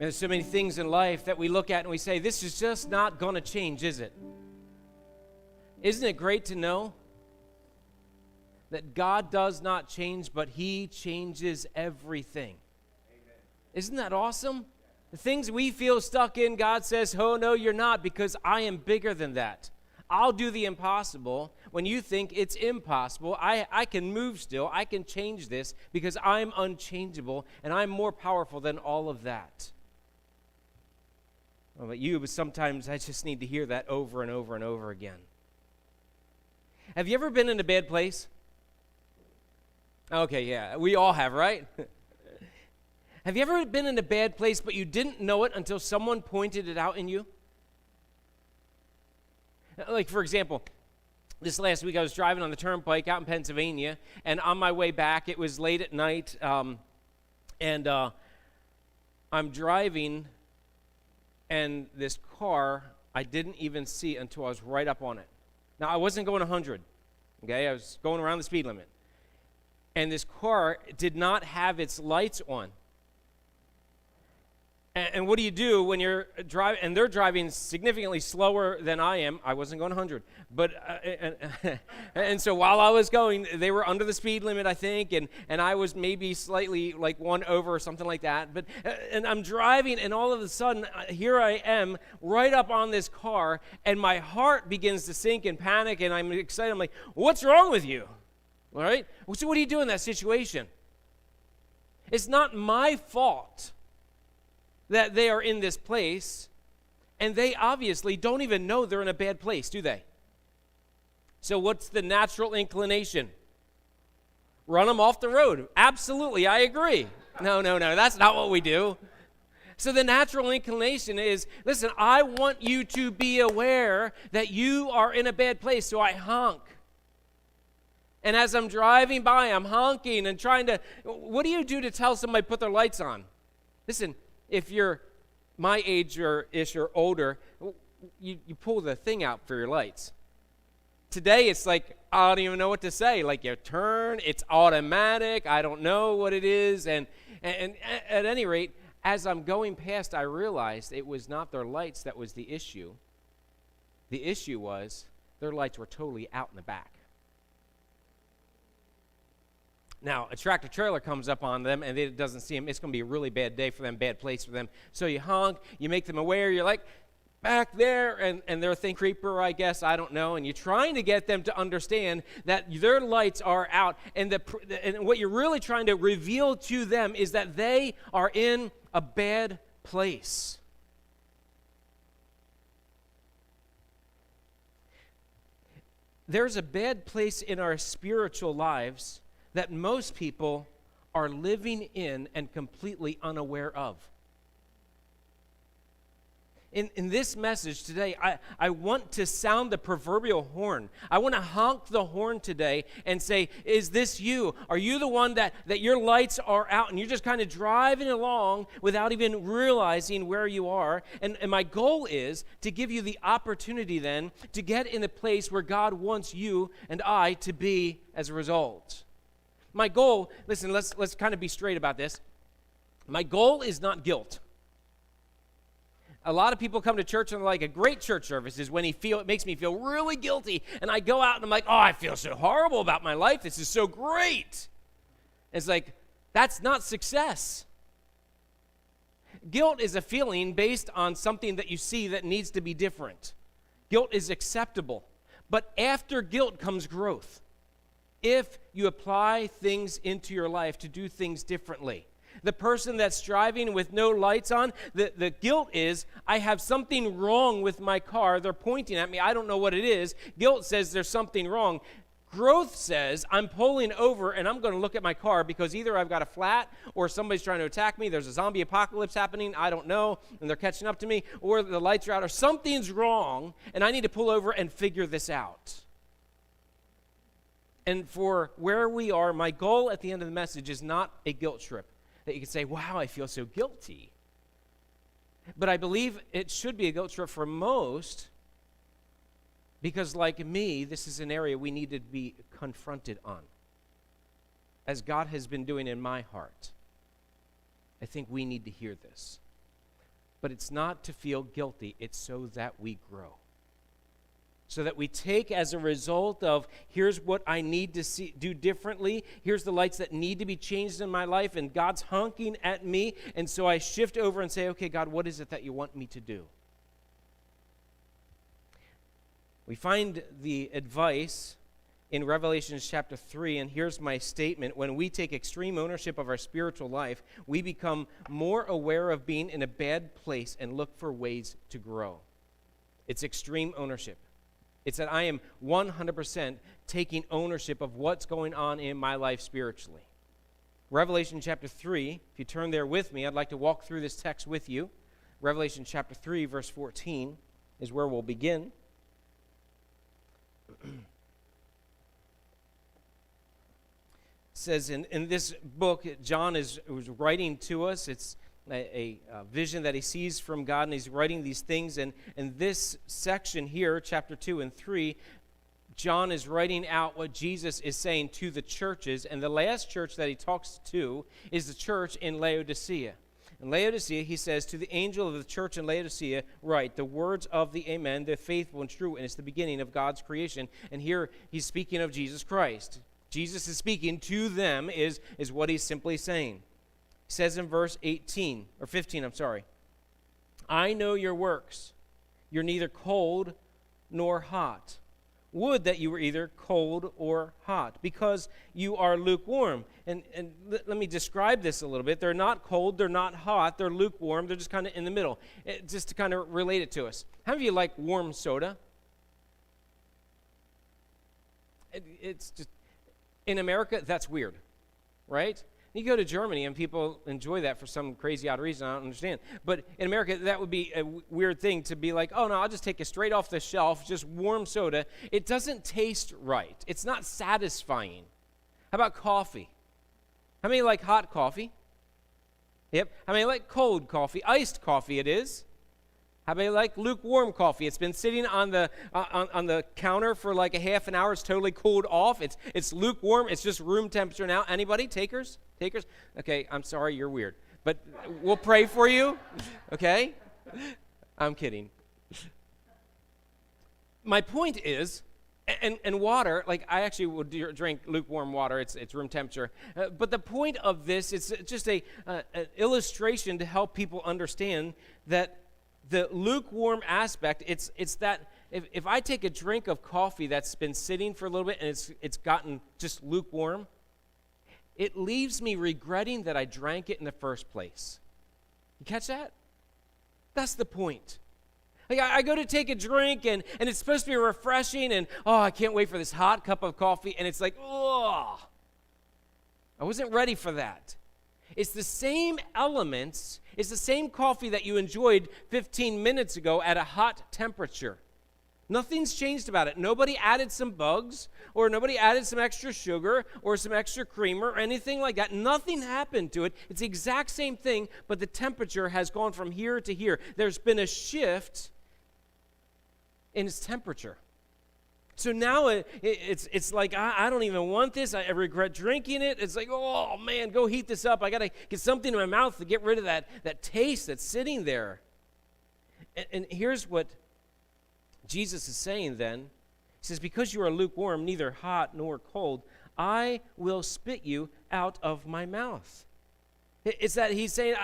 There's so many things in life that we look at and we say, this is just not going to change, is it? Isn't it great to know that God does not change, but He changes everything? Amen. Isn't that awesome? The things we feel stuck in, God says, oh, no, you're not, because I am bigger than that. I'll do the impossible when you think it's impossible. I can move still. I can change this because I'm unchangeable, and I'm more powerful than all of that. Well, but sometimes I just need to hear that over and over and over again. Have you ever been in a bad place? Okay, yeah, we all have, right? Have you ever been in a bad place, but you didn't know it until someone pointed it out in you? Like, for example, this last week I was driving on the turnpike out in Pennsylvania, and on my way back, it was late at night, and I'm driving, and this car, I didn't even see until I was right up on it. Now, I wasn't going 100, okay? I was going around the speed limit. And this car did not have its lights on. And what do you do when you're driving, and they're driving significantly slower than I am. I wasn't going 100. But, and so while I was going, they were under the speed limit, I think, and I was maybe slightly like one over or something like that. But, and I'm driving, and all of a sudden, here I am right up on this car, and my heart begins to sink and panic, and I'm excited. I'm like, what's wrong with you? All right? So what do you do in that situation? It's not my fault that they are in this place, and they obviously don't even know they're in a bad place, do they? So what's the natural inclination? Run them off the road. Absolutely, I agree. No, that's not what we do. So the natural inclination is, listen, I want you to be aware that you are in a bad place, so I honk. And as I'm driving by, I'm honking and trying to, what do you do to tell somebody to put their lights on? Listen, if you're my age or ish or older, you pull the thing out for your lights. Today, it's like, I don't even know what to say. Like, you turn, it's automatic, I don't know what it is. And at any rate, as I'm going past, I realized it was not their lights that was the issue. The issue was their lights were totally out in the back. Now, a tractor trailer comes up on them, and it doesn't see them. It's going to be a really bad day for them, bad place for them. So you honk, you make them aware, you're like, back there, and they're a thing creeper, I guess, I don't know, and you're trying to get them to understand that their lights are out, and what you're really trying to reveal to them is that they are in a bad place. There's a bad place in our spiritual lives that most people are living in and completely unaware of. In this message today, I want to sound the proverbial horn. I want to honk the horn today and say, is this you? Are you the one that your lights are out and you're just kind of driving along without even realizing where you are? And my goal is to give you the opportunity then to get in the place where God wants you and I to be as a result. My goal, listen, let's kind of be straight about this. My goal is not guilt. A lot of people come to church and they're like, a great church service is when it makes me feel really guilty. And I go out and I'm like, oh, I feel so horrible about my life. This is so great. It's like, that's not success. Guilt is a feeling based on something that you see that needs to be different. Guilt is acceptable. But after guilt comes growth. If you apply things into your life to do things differently. The person that's driving with no lights on, the guilt is, I have something wrong with my car. They're pointing at me. I don't know what it is. Guilt says there's something wrong. Growth says I'm pulling over and I'm going to look at my car because either I've got a flat or somebody's trying to attack me. There's a zombie apocalypse happening. I don't know. And they're catching up to me. Or the lights are out or something's wrong and I need to pull over and figure this out. And for where we are, my goal at the end of the message is not a guilt trip. That you can say, wow, I feel so guilty. But I believe it should be a guilt trip for most because like me, this is an area we need to be confronted on. As God has been doing in my heart. I think we need to hear this. But it's not to feel guilty. It's so that we grow. So that we take as a result of, here's what I need to do differently. Here's the lights that need to be changed in my life, and God's honking at me. And so I shift over and say, okay, God, what is it that you want me to do? We find the advice in Revelation chapter 3, and here's my statement. When we take extreme ownership of our spiritual life, we become more aware of being in a bad place and look for ways to grow. It's extreme ownership. It's that I am 100% taking ownership of what's going on in my life spiritually. Revelation chapter 3, if you turn there with me, I'd like to walk through this text with you. Revelation chapter 3, verse 14 is where we'll begin. Says in this book, John was writing to us. It's a vision that he sees from God, and he's writing these things. And in this section here, chapter 2 and 3, John is writing out what Jesus is saying to the churches. And the last church that he talks to is the church in Laodicea. In Laodicea, he says, to the angel of the church in Laodicea, write the words of the Amen, the faithful and true, and it's the beginning of God's creation. And here he's speaking of Jesus Christ. Jesus is speaking to them is what he's simply saying. He says in verse 15, I know your works. You're neither cold nor hot. Would that you were either cold or hot, because you are lukewarm. And let me describe this a little bit. They're not cold, they're not hot, they're lukewarm, they're just kind of in the middle. Just to kind of relate it to us. How many of you like warm soda? It's just, in America, that's weird, right? You go to Germany and people enjoy that for some crazy odd reason I don't understand. But in America, that would be a weird thing to be like, oh no, I'll just take it straight off the shelf, just warm soda. It doesn't taste right. It's not satisfying. How about coffee? How many like hot coffee? Yep. How many like cold coffee? Iced coffee it is. How about like lukewarm coffee? It's been sitting on the counter for like a half an hour. It's totally cooled off. It's lukewarm. It's just room temperature now. Anybody? Takers? Okay, I'm sorry, you're weird. But we'll pray for you, okay? I'm kidding. My point is, and water, like I actually would drink lukewarm water. It's room temperature. But the point of this is just an illustration to help people understand that the lukewarm aspect, it's that if I take a drink of coffee that's been sitting for a little bit and it's gotten just lukewarm, it leaves me regretting that I drank it in the first place. You catch that? That's the point. Like I go to take a drink and it's supposed to be refreshing and, oh, I can't wait for this hot cup of coffee, and it's like, oh, I wasn't ready for that. It's the same elements, it's the same coffee that you enjoyed 15 minutes ago at a hot temperature. Nothing's changed about it. Nobody added some bugs, or nobody added some extra sugar, or some extra creamer, or anything like that. Nothing happened to it. It's the exact same thing, but the temperature has gone from here to here. There's been a shift in its temperature. So now it's like, I don't even want this. I regret drinking it. It's like, oh, man, go heat this up. I got to get something in my mouth to get rid of that taste that's sitting there. And here's what Jesus is saying then. He says, because you are lukewarm, neither hot nor cold, I will spit you out of my mouth. It's that he's saying,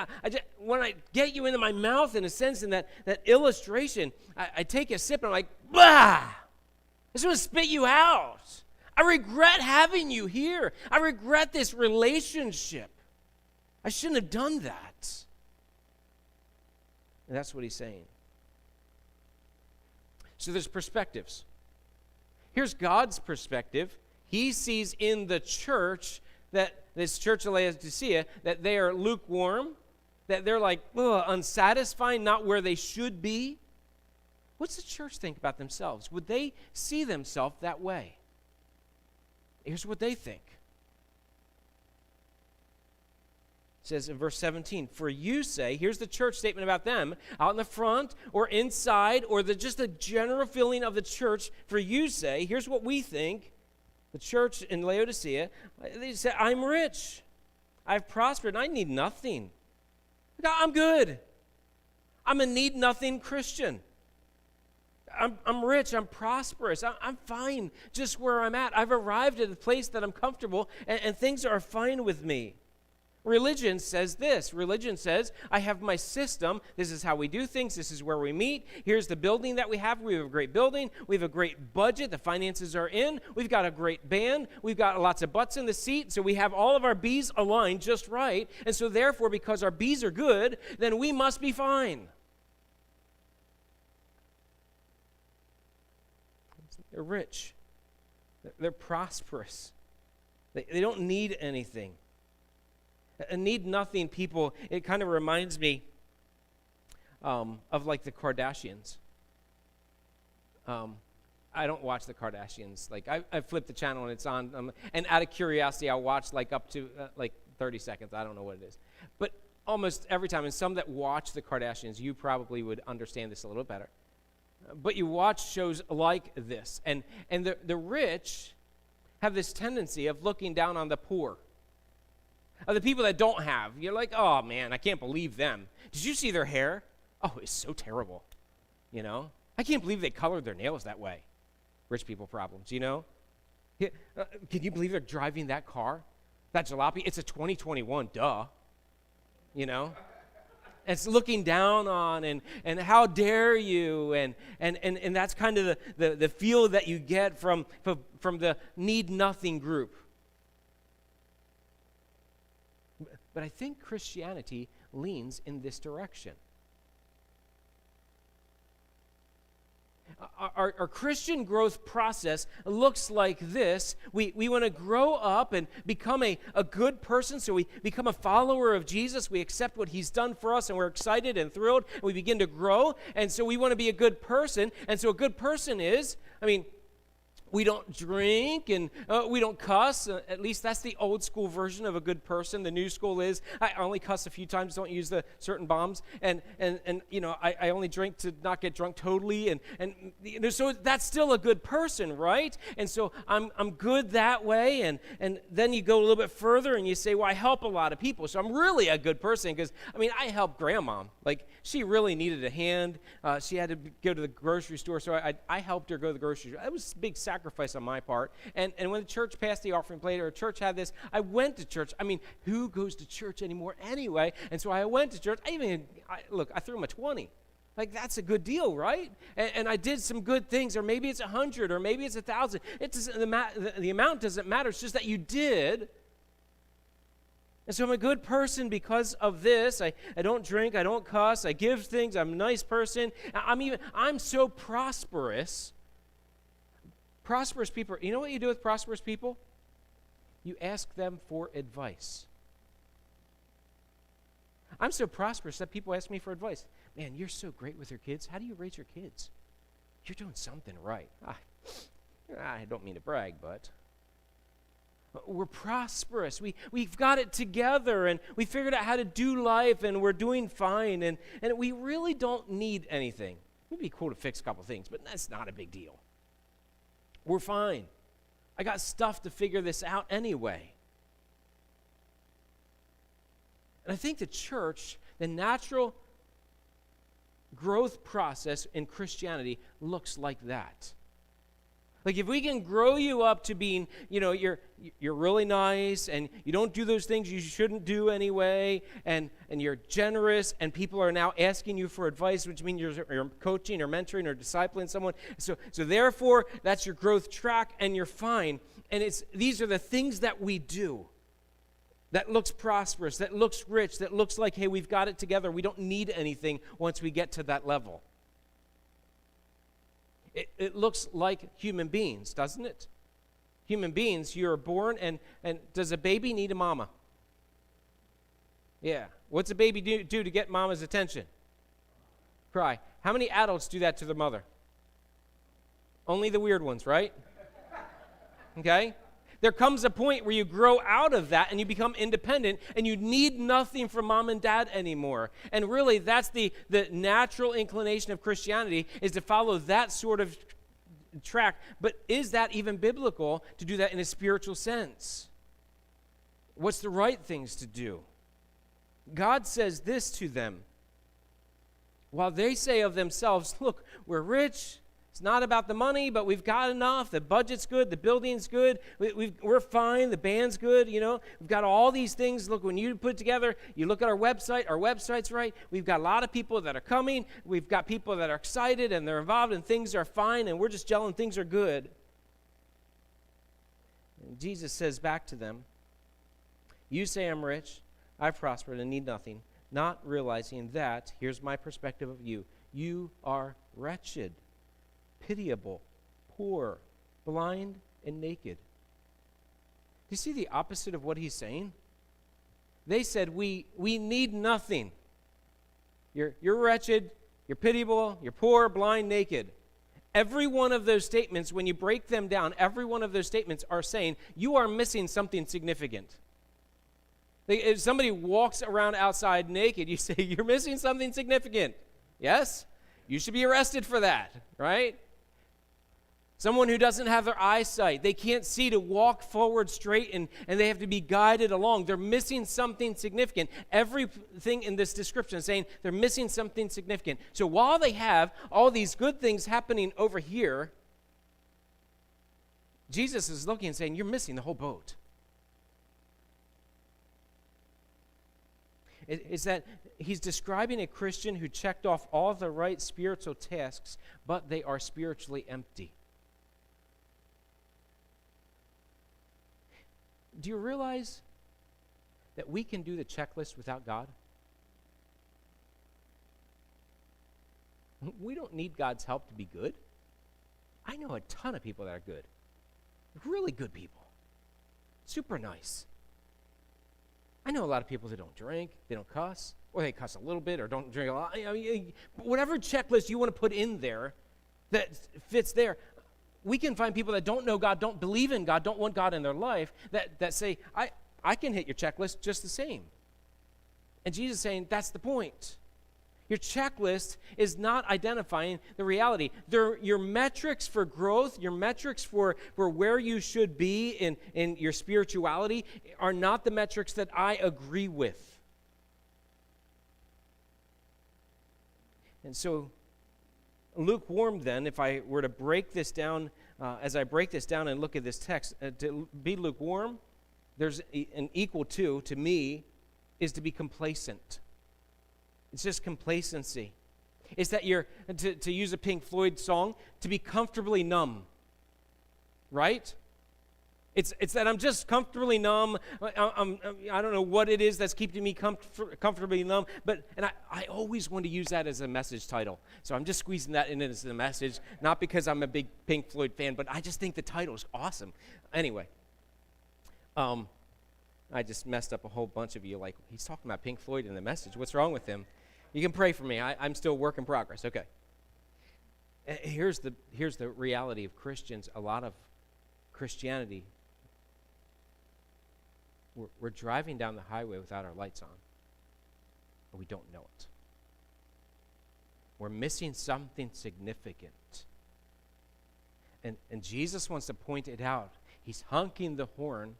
when I get you into my mouth, in a sense, in that illustration, I take a sip and I'm like, bah! I just want to spit you out. I regret having you here. I regret this relationship. I shouldn't have done that. And that's what he's saying. So there's perspectives. Here's God's perspective. He sees in the church, that this church of Laodicea, that they are lukewarm, that they're like unsatisfying, not where they should be. What's the church think about themselves? Would they see themselves that way? Here's what they think. It says in verse 17, for you say, here's the church statement about them, out in the front or inside, or just a general feeling of the church. For you say, here's what we think, the church in Laodicea, they say, I'm rich, I've prospered, and I need nothing. I'm good. I'm a need-nothing Christian. I'm rich, I'm prosperous, I'm fine just where I'm at. I've arrived at a place that I'm comfortable, and things are fine with me. Religion says this. Religion says, I have my system. This is how we do things. This is where we meet. Here's the building that we have. We have a great building. We have a great budget. The finances are in. We've got a great band. We've got lots of butts in the seat. So we have all of our B's aligned just right. And so therefore, because our B's are good, then we must be fine. They're rich. They're prosperous. They don't need anything. Need-nothing people, it kind of reminds me of like the Kardashians. I don't watch the Kardashians. Like I flip the channel and it's on, and out of curiosity, I'll watch like up to like 30 seconds. I don't know what it is. But almost every time, and some that watch the Kardashians, you probably would understand this a little better. But you watch shows like this, and the rich have this tendency of looking down on the poor, of the people that don't have. You're like, oh man, I can't believe them. Did you see their hair? Oh, it's so terrible. You know, I can't believe they colored their nails that way. Rich people problems, you know. Can you believe they're driving that car, that jalopy? It's a 2021, duh. You know. It's looking down on, and how dare you, and that's kind of the feel that you get from the need-nothing group. But I think Christianity leans in this direction. Our Christian growth process looks like this. We want to grow up and become a good person, so we become a follower of Jesus. We accept what he's done for us, and we're excited and thrilled, and we begin to grow, and so we want to be a good person. And so a good person is, we don't drink and we don't cuss. At least that's the old school version of a good person. The new school is, I only cuss a few times, don't use the certain bombs, and you know, I only drink to not get drunk totally, and you know, so that's still a good person, right? And so I'm good that way, and then you go a little bit further and you say, well, I help a lot of people, so I'm really a good person, because I helped grandma. Like, she really needed a hand. She had to go to the grocery store, so I helped her go to the grocery store. That was a big sacrifice on my part. And when the church passed the offering plate, or church had this, I went to church. Who goes to church anymore anyway? And so I went to church. I threw him a 20. Like, that's a good deal, right? And I did some good things, or maybe it's 100, or maybe it's 1,000. It doesn't, the amount doesn't matter. It's just that you did. And so I'm a good person because of this. I don't drink, I don't cuss, I give things, I'm a nice person. I'm so prosperous. Prosperous people, you know what you do with prosperous people? You ask them for advice. I'm so prosperous that people ask me for advice. Man, you're so great with your kids. How do you raise your kids? You're doing something right. I don't mean to brag, but we're prosperous. We've got it together, and we figured out how to do life, and we're doing fine, and we really don't need anything. It'd be cool to fix a couple things, but that's not a big deal. We're fine. I got stuff to figure this out anyway. And I think the church, the natural growth process in Christianity looks like that. Like, if we can grow you up to being, you're really nice, and you don't do those things you shouldn't do anyway, and you're generous, and people are now asking you for advice, which means you're coaching or mentoring or discipling someone. So therefore, that's your growth track, and you're fine. And these are the things that we do that looks prosperous, that looks rich, that looks like, hey, we've got it together. We don't need anything once we get to that level. It looks like human beings, doesn't it? Human beings, you're born, and does a baby need a mama? Yeah. What's a baby do to get mama's attention? Cry. How many adults do that to their mother? Only the weird ones, right? Okay? There comes a point where you grow out of that and you become independent, and you need nothing from mom and dad anymore. And really, that's the natural inclination of Christianity, is to follow that sort of track. But is that even biblical to do that in a spiritual sense? What's the right things to do? God says this to them. while they say of themselves, look, we're rich. It's not about the money, but we've got enough. The budget's good. The building's good. We're fine. The band's good. You know, we've got all these things. Look, when you put it together, you look at our website's right. We've got a lot of people that are coming. We've got people that are excited and they're involved and things are fine and we're just gelling. Things are good. And Jesus says back to them, you say I'm rich, I've prospered and need nothing, not realizing that, here's my perspective of you, you are wretched, pitiable, poor, blind, and naked. Do you see the opposite of what he's saying? They said, we need nothing. You're wretched, you're pitiable, you're poor, blind, naked. Every one of those statements, when you break them down, every one of those statements are saying, you are missing something significant. If somebody walks around outside naked, you say, you're missing something significant. Yes? You should be arrested for that, right? Someone who doesn't have their eyesight, they can't see to walk forward straight and they have to be guided along. They're missing something significant. Everything in this description is saying they're missing something significant. So while they have all these good things happening over here, Jesus is looking and saying, you're missing the whole boat. Is that he's describing a Christian who checked off all the right spiritual tasks, but they are spiritually empty. Do you realize that we can do the checklist without God? We don't need God's help to be good. I know a ton of people that are good. Really good people. Super nice. I know a lot of people that don't drink, they don't cuss, or they cuss a little bit or don't drink a lot. I mean, whatever checklist you want to put in there that fits there, we can find people that don't know God, don't believe in God, don't want God in their life, that say, I can hit your checklist just the same. And Jesus is saying, that's the point. Your checklist is not identifying the reality. Your metrics for growth, your metrics for where you should be in your spirituality are not the metrics that I agree with. And so, lukewarm then, if I were to break this down, as I break this down and look at this text, to be lukewarm, there's an equal to me, is to be complacent. It's just complacency. It's that you're, to use a Pink Floyd song, to be comfortably numb, right? It's that I'm just comfortably numb. I don't know what it is that's keeping me comfortably numb, and I always want to use that as a message title. So I'm just squeezing that in as a message, not because I'm a big Pink Floyd fan, but I just think the title is awesome. Anyway, I just messed up a whole bunch of you. Like, he's talking about Pink Floyd in the message. What's wrong with him? You can pray for me. I'm still a work in progress. Okay. Here's the reality of Christians. A lot of Christianity. We're driving down the highway without our lights on, but we don't know it. We're missing something significant. And Jesus wants to point it out. He's honking the horn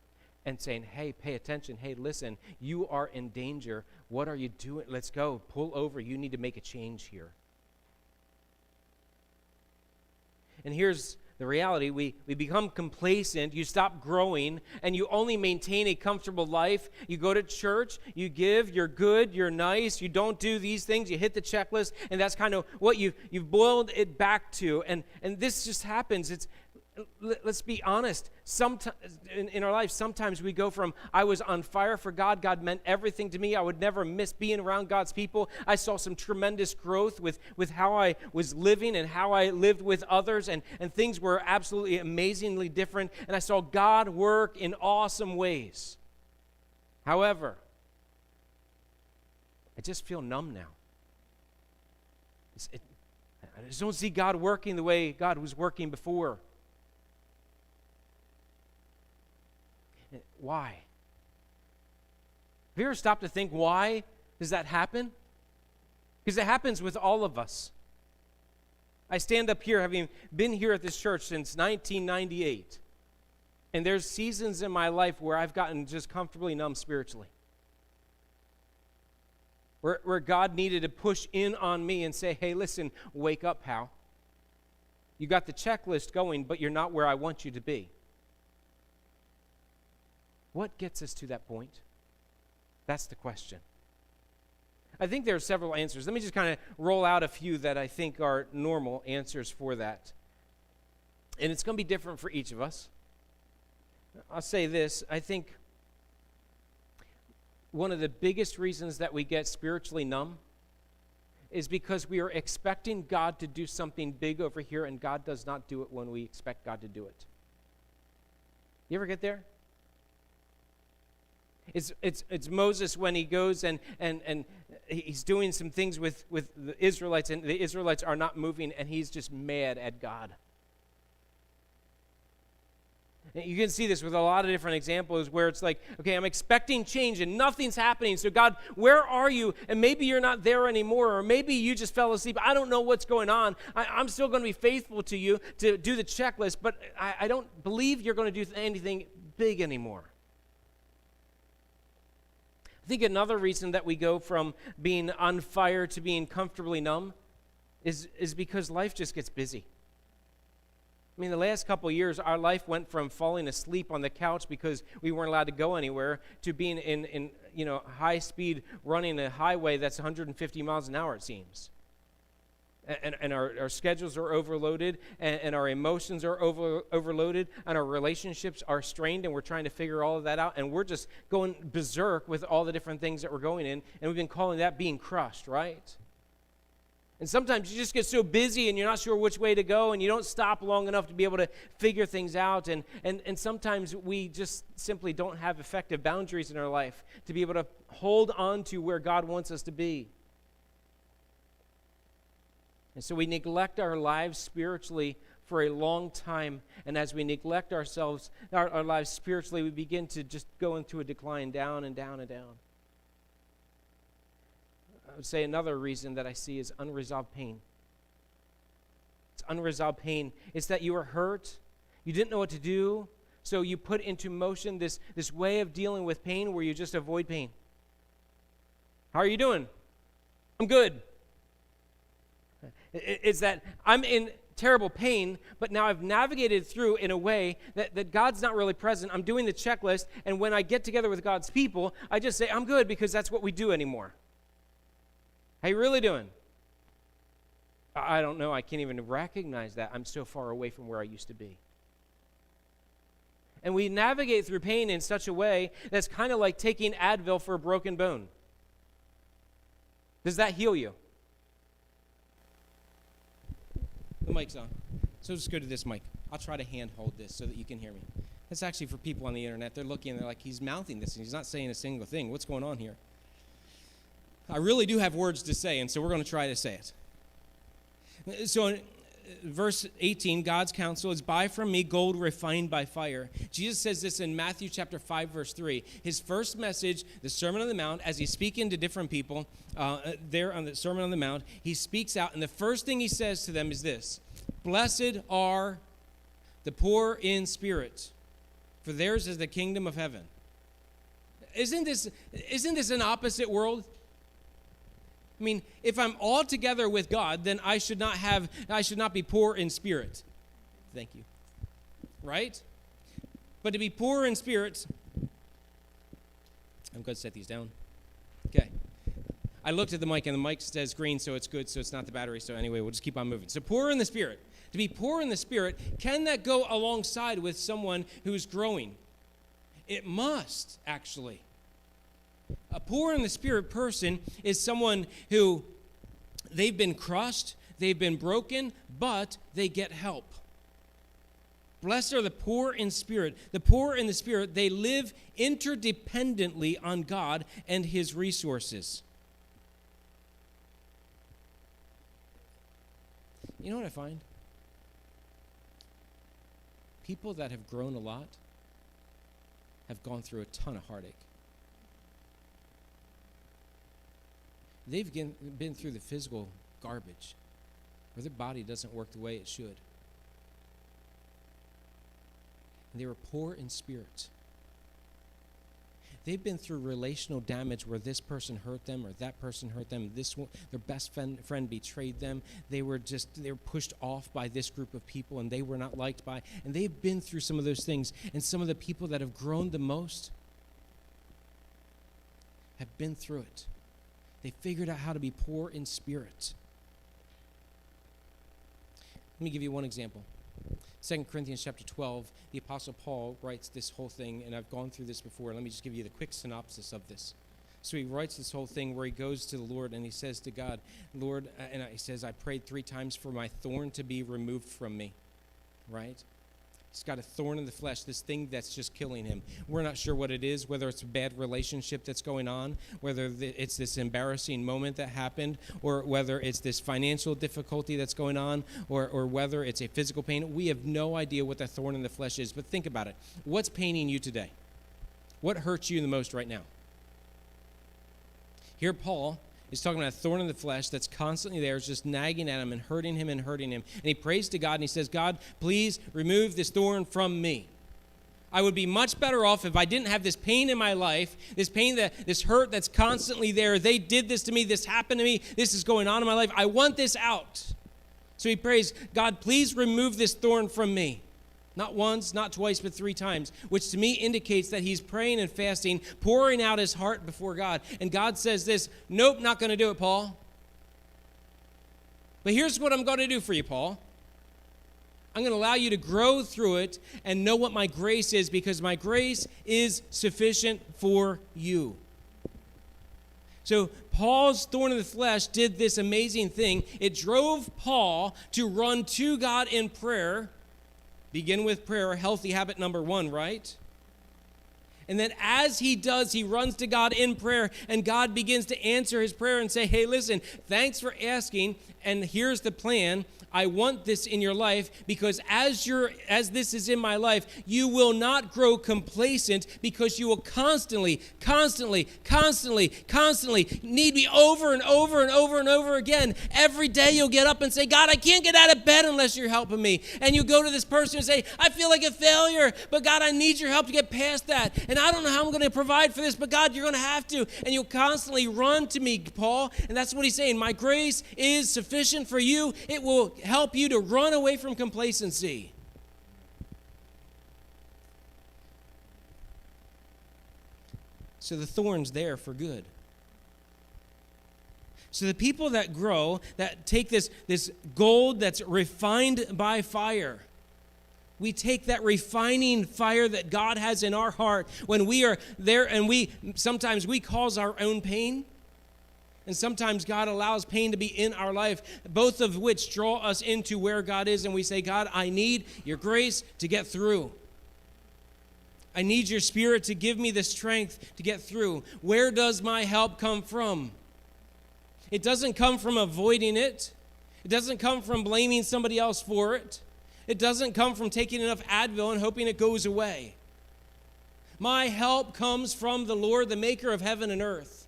and saying, hey, pay attention. Hey, listen, you are in danger. What are you doing? Let's go. Pull over. You need to make a change here. And here's the reality. We become complacent. You stop growing, and you only maintain a comfortable life. You go to church. You give. You're good. You're nice. You don't do these things. You hit the checklist, and that's kind of what you've boiled it back to. And this just happens. Let's be honest. Sometimes in our life, sometimes we go from, I was on fire for God. God meant everything to me. I would never miss being around God's people. I saw some tremendous growth with how I was living and how I lived with others, and things were absolutely amazingly different, and I saw God work in awesome ways. However, I just feel numb now. I just don't see God working the way God was working before. Why? Have you ever stopped to think, why does that happen? Because it happens with all of us. I stand up here, having been here at this church since 1998, and there's seasons in my life where I've gotten just comfortably numb spiritually. where God needed to push in on me and say, hey, listen, wake up, pal. You got the checklist going, but you're not where I want you to be. What gets us to that point? That's the question. I think there are several answers. Let me just kind of roll out a few that I think are normal answers for that. And it's going to be different for each of us. I'll say this. I think one of the biggest reasons that we get spiritually numb is because we are expecting God to do something big over here, and God does not do it when we expect God to do it. You ever get there? It's Moses when he goes and he's doing some things with the Israelites, and the Israelites are not moving, and he's just mad at God. And you can see this with a lot of different examples where it's like, okay, I'm expecting change and nothing's happening. So God, where are you? And maybe you're not there anymore, or maybe you just fell asleep. I don't know what's going on. I'm still going to be faithful to you to do the checklist, but I don't believe you're going to do anything big anymore. I think another reason that we go from being on fire to being comfortably numb is because life just gets busy. I mean, the last couple of years, our life went from falling asleep on the couch because we weren't allowed to go anywhere to being in high speed running a highway that's 150 miles an hour, it seems. And our schedules are overloaded, and our emotions are overloaded, and our relationships are strained, and we're trying to figure all of that out, and we're just going berserk with all the different things that we're going in, and we've been calling that being crushed, right? And sometimes you just get so busy, and you're not sure which way to go, and you don't stop long enough to be able to figure things out, and sometimes we just simply don't have effective boundaries in our life to be able to hold on to where God wants us to be. And so we neglect our lives spiritually for a long time. And as we neglect ourselves, our lives spiritually, we begin to just go into a decline, down and down and down. I would say another reason that I see is unresolved pain. It's unresolved pain. It's that you were hurt. You didn't know what to do. So you put into motion this way of dealing with pain where you just avoid pain. How are you doing? I'm good. It's that I'm in terrible pain, but now I've navigated through in a way that God's not really present. I'm doing the checklist, and when I get together with God's people, I just say, I'm good, because that's what we do anymore. How you really doing? I don't know. I can't even recognize that. I'm so far away from where I used to be. And we navigate through pain in such a way that's kind of like taking Advil for a broken bone. Does that heal you? The mic's on. So just go to this mic. I'll try to hand hold this so that you can hear me. That's actually for people on the internet. They're looking and they're like, he's mouthing this and he's not saying a single thing. What's going on here? I really do have words to say, and so we're going to try to say it. So in verse 18, God's counsel is, buy from me gold refined by fire. Jesus says this in Matthew chapter 5, verse 3. His first message, the Sermon on the Mount, as he's speaking to different people there on the Sermon on the Mount, he speaks out, and the first thing he says to them is this: blessed are the poor in spirit, for theirs is the kingdom of heaven. Isn't this an opposite world? I mean, if I'm all together with God, then I should not be poor in spirit. Thank you. Right? But to be poor in spirit, I'm going to set these down. Okay. I looked at the mic, and the mic says green, so it's good, so it's not the battery. So anyway, we'll just keep on moving. So poor in the spirit. To be poor in the spirit, can that go alongside with someone who's growing? It must, actually. A poor in the spirit person is someone who they've been crushed, they've been broken, but they get help. Blessed are the poor in spirit. The poor in the spirit, they live interdependently on God and his resources. You know what I find? People that have grown a lot have gone through a ton of heartache. They've been through the physical garbage where their body doesn't work the way it should. And they were poor in spirit. They've been through relational damage where this person hurt them or that person hurt them. Their best friend betrayed them. They were pushed off by this group of people, and they were not liked by. And they've been through some of those things. And some of the people that have grown the most have been through it. They figured out how to be poor in spirit. Let me give you one example. 2 Corinthians chapter 12, the Apostle Paul writes this whole thing, and I've gone through this before. Let me just give you the quick synopsis of this. So he writes this whole thing where he goes to the Lord and he says to God, Lord, he says, I prayed 3 times for my thorn to be removed from me, right? He's got a thorn in the flesh, this thing that's just killing him. We're not sure what it is, whether it's a bad relationship that's going on, whether it's this embarrassing moment that happened, or whether it's this financial difficulty that's going on, or whether it's a physical pain. We have no idea what the thorn in the flesh is, but think about it. What's paining you today? What hurts you the most right now? Here Paul is talking about a thorn in the flesh that's constantly there. It's just nagging at him and hurting him and hurting him. And he prays to God and he says, God, please remove this thorn from me. I would be much better off if I didn't have this pain in my life, this pain, this hurt that's constantly there. They did this to me. This happened to me. This is going on in my life. I want this out. So he prays, God, please remove this thorn from me. Not once, not twice, but 3 times, which to me indicates that he's praying and fasting, pouring out his heart before God. And God says this, nope, not going to do it, Paul. But here's what I'm going to do for you, Paul. I'm going to allow you to grow through it and know what my grace is, because my grace is sufficient for you. So Paul's thorn in the flesh did this amazing thing. It drove Paul to run to God in prayer. Begin with prayer, healthy habit number 1, right? And then as he does, he runs to God in prayer, and God begins to answer his prayer and say, hey, listen, thanks for asking, and here's the plan. I want this in your life, because as this is in my life, you will not grow complacent, because you will constantly need me over and over and over and over again. Every day you'll get up and say, God, I can't get out of bed unless you're helping me. And you go to this person and say, I feel like a failure, but God, I need your help to get past that. And I don't know how I'm going to provide for this, but God, you're going to have to. And you'll constantly run to me, Paul. And that's what he's saying. My grace is sufficient for you. It will help you to run away from complacency. So the thorn's there for good. So the people that grow, that take this gold that's refined by fire, we take that refining fire that God has in our heart when we are there, and sometimes we cause our own pain. And sometimes God allows pain to be in our life, both of which draw us into where God is. And we say, God, I need your grace to get through. I need your Spirit to give me the strength to get through. Where does my help come from? It doesn't come from avoiding it. It doesn't come from blaming somebody else for it. It doesn't come from taking enough Advil and hoping it goes away. My help comes from the Lord, the maker of heaven and earth.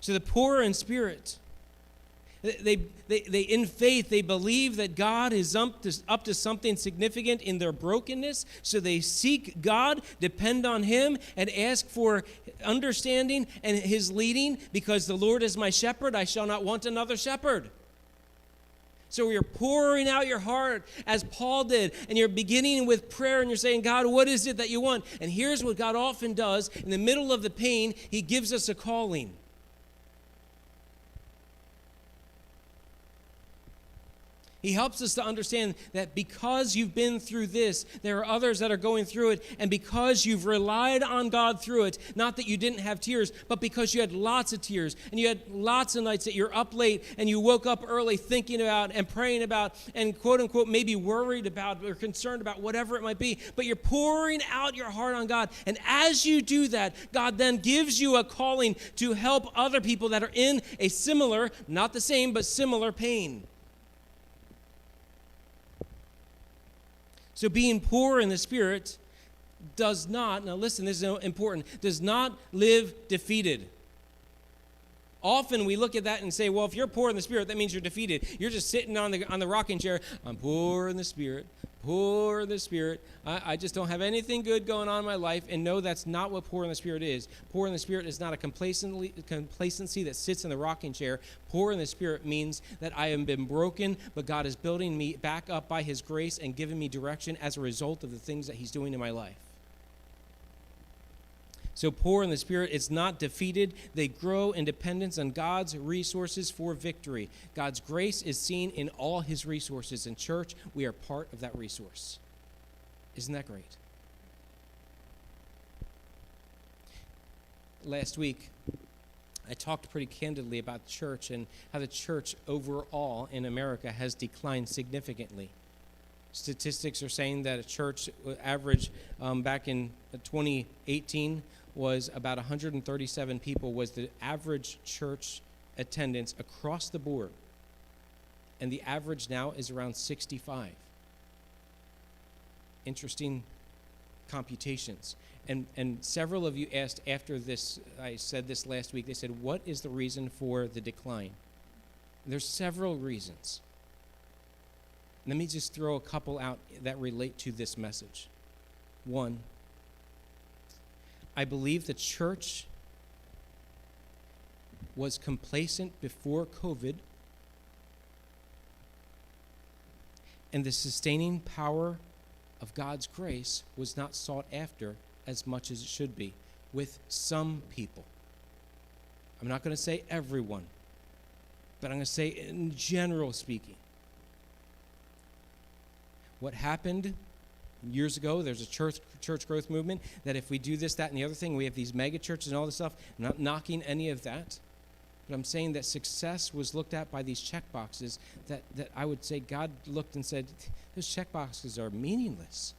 So the poor in spirit, they in faith, they believe that God is up to something significant in their brokenness. So they seek God, depend on him, and ask for understanding and his leading, because the Lord is my shepherd, I shall not want another shepherd. So you're pouring out your heart as Paul did, and you're beginning with prayer, and you're saying, God, what is it that you want? And here's what God often does. In the middle of the pain, he gives us a calling. He helps us to understand that because you've been through this, there are others that are going through it. And because you've relied on God through it, not that you didn't have tears, but because you had lots of tears, and you had lots of nights that you're up late and you woke up early thinking about and praying about and quote unquote maybe worried about or concerned about whatever it might be. But you're pouring out your heart on God. And as you do that, God then gives you a calling to help other people that are in a similar, not the same, but similar pain. So being poor in the Spirit does not, now listen, this is important, does not live defeated. often we look at that and say, well, if you're poor in the Spirit, that means you're defeated. You're just sitting on the rocking chair. I'm poor in the Spirit, poor in the Spirit. I just don't have anything good going on in my life. And no, that's not what poor in the Spirit is. Poor in the Spirit is not a complacency that sits in the rocking chair. Poor in the Spirit means that I have been broken, but God is building me back up by his grace and giving me direction as a result of the things that he's doing in my life. So poor in the Spirit is not defeated. They grow in dependence on God's resources for victory. God's grace is seen in all his resources. In church, we are part of that resource. Isn't that great? Last week, I talked pretty candidly about church and how the church overall in America has declined significantly. Statistics are saying that a church average back in 2018 was about 137 people was the average church attendance across the board. And the average now is around 65. Interesting computations. And several of you asked after this, I said this last week, they said, what is the reason for the decline? There's several reasons. Let me just throw a couple out that relate to this message. One, I believe the church was complacent before COVID, and the sustaining power of God's grace was not sought after as much as it should be with some people. I'm not going to say everyone, but I'm going to say in general speaking. What happened years ago, there's a church growth movement that if we do this, that, and the other thing, we have these mega churches and all this stuff. I'm not knocking any of that, but I'm saying that success was looked at by these check boxes that I would say God looked and said, those check boxes are meaningless.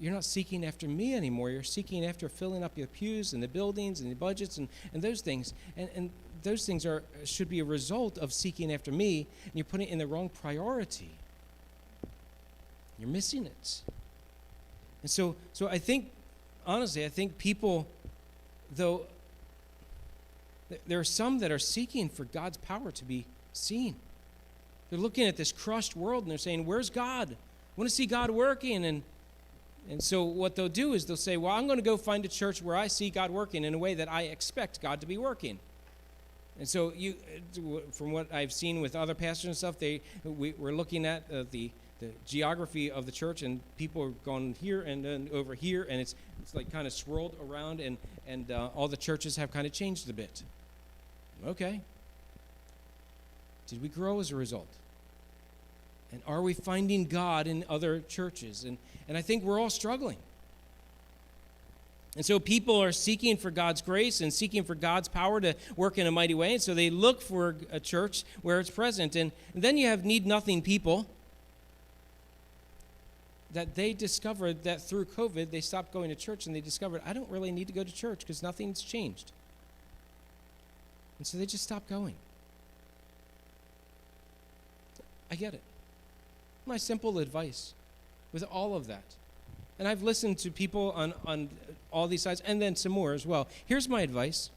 You're not seeking after me anymore. You're seeking after filling up your pews and the buildings and the budgets and those things. And those things should be a result of seeking after me, and you're putting it in the wrong priority. You're missing it. And so I think, honestly, I think people, though, there are some that are seeking for God's power to be seen. They're looking at this crushed world and they're saying, where's God? I want to see God working. And so what they'll do is they'll say, well, I'm going to go find a church where I see God working in a way that I expect God to be working. And so from what I've seen with other pastors and stuff, we're looking at the geography of the church, and people are going here and then over here, and it's like kind of swirled around, and all the churches have kind of changed a bit. Okay. Did we grow as a result? And are we finding God in other churches? And I think we're all struggling. And so people are seeking for God's grace and seeking for God's power to work in a mighty way, and so they look for a church where it's present. And then you have need-nothing people that they discovered that through COVID, they stopped going to church, and they discovered, I don't really need to go to church because nothing's changed. And so they just stopped going. I get it. My simple advice with all of that, and I've listened to people on all these sides, and then some more as well. Here's my advice.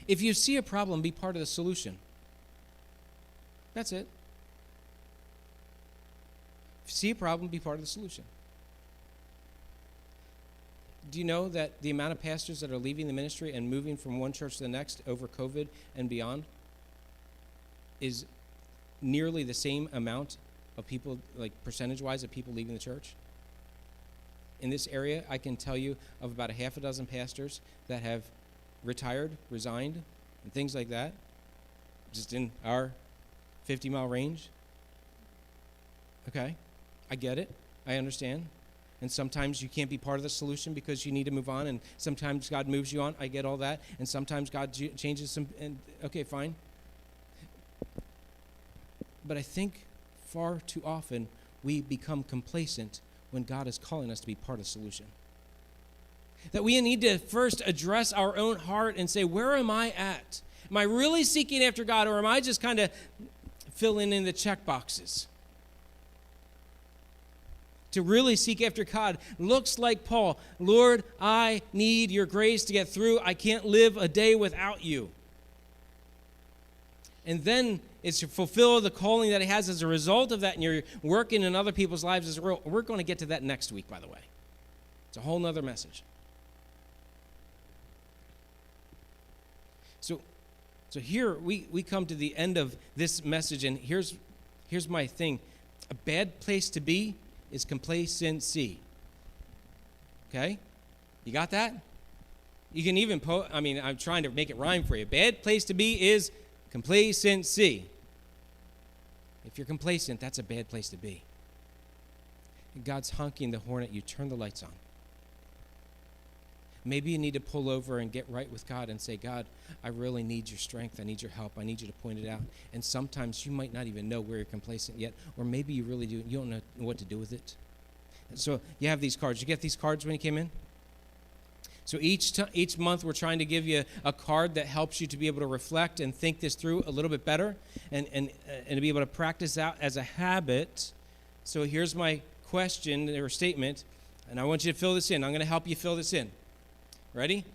If you see a problem, be part of the solution. That's it. If you see a problem, be part of the solution. Do you know that the amount of pastors that are leaving the ministry and moving from one church to the next over COVID and beyond is nearly the same amount of people, like percentage-wise, of people leaving the church? In this area, I can tell you of about a half a dozen pastors that have retired, resigned, and things like that, just in our 50-mile range. Okay, I get it. I understand. And sometimes you can't be part of the solution because you need to move on, and sometimes God moves you on. I get all that. And sometimes God changes some, and okay, fine. But I think far too often we become complacent when God is calling us to be part of the solution. That we need to first address our own heart and say, where am I at? Am I really seeking after God, or am I just kind of filling in the check boxes? to really seek after God looks like Paul. Lord, I need your grace to get through. I can't live a day without you. And then it's to fulfill the calling that he has as a result of that, and you're working in other people's lives as well. We're going to get to that next week, by the way. It's a whole nother message. So here we come to the end of this message, and here's my thing. A bad place to be is complacency. Okay? You got that? You can even I'm trying to make it rhyme for you. Bad place to be is complacency. If you're complacent, that's a bad place to be. And God's honking the horn at you. Turn the lights on. Maybe you need to pull over and get right with God and say, God, I really need your strength. I need your help. I need you to point it out. And sometimes you might not even know where you're complacent yet, or maybe you really do. You don't know what to do with it. And so you have these cards. You get these cards when you came in? So each month we're trying to give you a card that helps you to be able to reflect and think this through a little bit better and to be able to practice out as a habit. So here's my question or statement, and I want you to fill this in. I'm going to help you fill this in. Ready?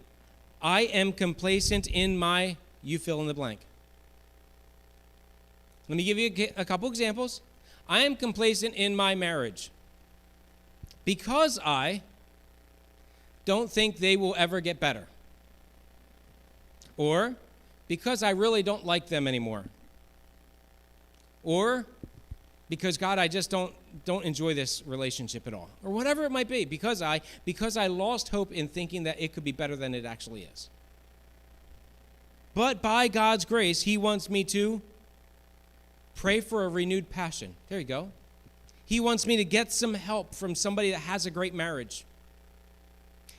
I am complacent in my, you fill in the blank. Let me give you a couple examples. I am complacent in my marriage because I don't think they will ever get better. Or because I really don't like them anymore. Or because, God, I just don't enjoy this relationship at all. Or whatever it might be, because I lost hope in thinking that it could be better than it actually is. But by God's grace, he wants me to pray for a renewed passion. There you go. He wants me to get some help from somebody that has a great marriage.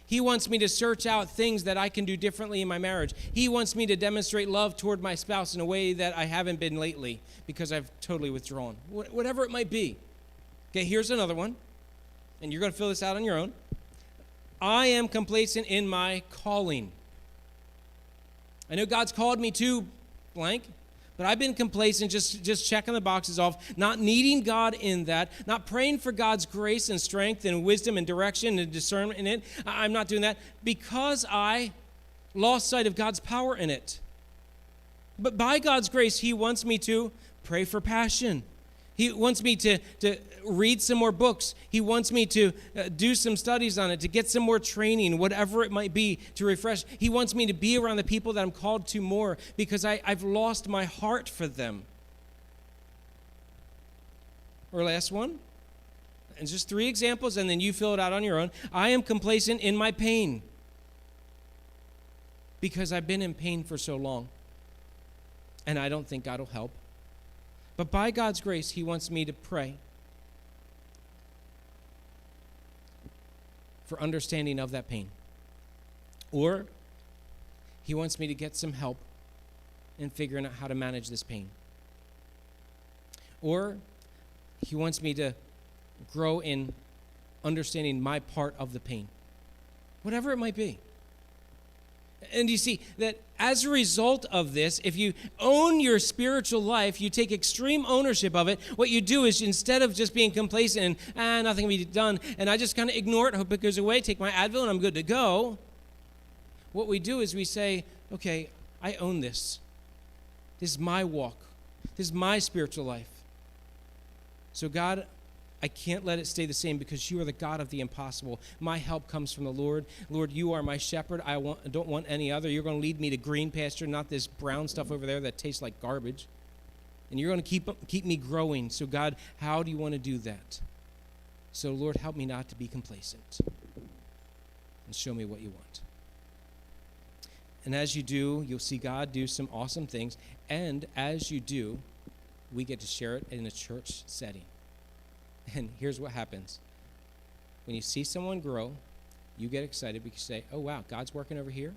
He wants me to search out things that I can do differently in my marriage. He wants me to demonstrate love toward my spouse in a way that I haven't been lately because I've totally withdrawn. Whatever it might be. Okay, here's another one, and you're going to fill this out on your own. I am complacent in my calling. I know God's called me to blank, but I've been complacent, just checking the boxes off, not needing God in that, not praying for God's grace and strength and wisdom and direction and discernment in it. I'm not doing that because I lost sight of God's power in it. But by God's grace, he wants me to pray for passion. He wants me to read some more books. He wants me to do some studies on it, to get some more training, whatever it might be, to refresh. He wants me to be around the people that I'm called to more because I've lost my heart for them. Or last one, and just 3 examples, and then you fill it out on your own. I am complacent in my pain because I've been in pain for so long, and I don't think God will help. But by God's grace, he wants me to pray for understanding of that pain. Or he wants me to get some help in figuring out how to manage this pain. Or he wants me to grow in understanding my part of the pain. Whatever it might be. And you see that as a result of this, if you own your spiritual life, you take extreme ownership of it, what you do is instead of just being complacent and nothing can be done, and I just kind of ignore it, hope it goes away, take my Advil, and I'm good to go, what we do is we say, okay, I own this. This is my walk. This is my spiritual life. So God, I can't let it stay the same because you are the God of the impossible. My help comes from the Lord. Lord, you are my shepherd. I don't want any other. You're going to lead me to green pasture, not this brown stuff over there that tastes like garbage. And you're going to keep me growing. So God, how do you want to do that? So Lord, help me not to be complacent. And show me what you want. And as you do, you'll see God do some awesome things. And as you do, we get to share it in a church setting. And here's what happens. When you see someone grow, you get excited because you say, oh, wow, God's working over here?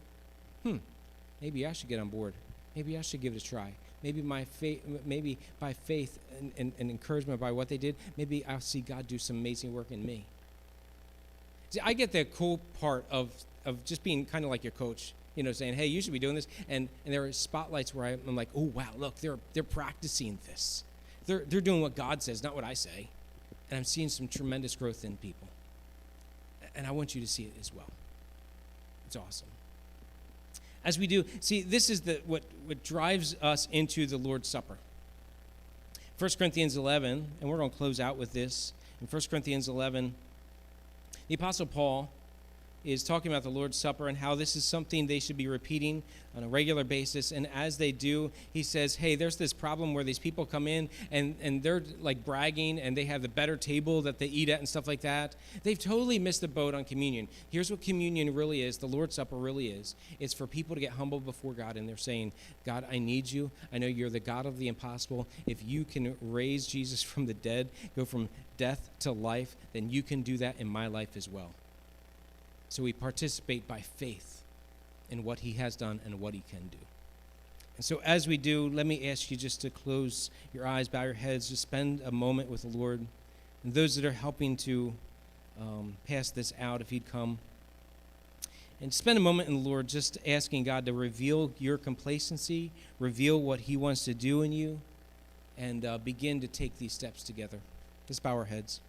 Maybe I should get on board. Maybe I should give it a try. Maybe by faith and encouragement by what they did, maybe I'll see God do some amazing work in me. See, I get the cool part of just being kind of like your coach, saying, hey, you should be doing this. And there are spotlights where I'm like, oh, wow, look, they're practicing this. They're doing what God says, not what I say. And I'm seeing some tremendous growth in people. And I want you to see it as well. It's awesome. As we do, see, this is what drives us into the Lord's Supper. 1 Corinthians 11, and we're going to close out with this. In 1 Corinthians 11, the Apostle Paul is talking about the Lord's Supper and how this is something they should be repeating on a regular basis. And as they do, he says, hey, there's this problem where these people come in and they're like bragging and they have the better table that they eat at and stuff like that. They've totally missed the boat on communion. Here's what communion really is, the Lord's Supper really is. It's for people to get humble before God, and they're saying, God, I need you. I know you're the God of the impossible. If you can raise Jesus from the dead, go from death to life, then you can do that in my life as well. So we participate by faith in what he has done and what he can do. And so as we do, let me ask you just to close your eyes, bow your heads, just spend a moment with the Lord. And those that are helping to pass this out, if you'd come. And spend a moment in the Lord just asking God to reveal your complacency, reveal what he wants to do in you, and begin to take these steps together. Let's bow our heads.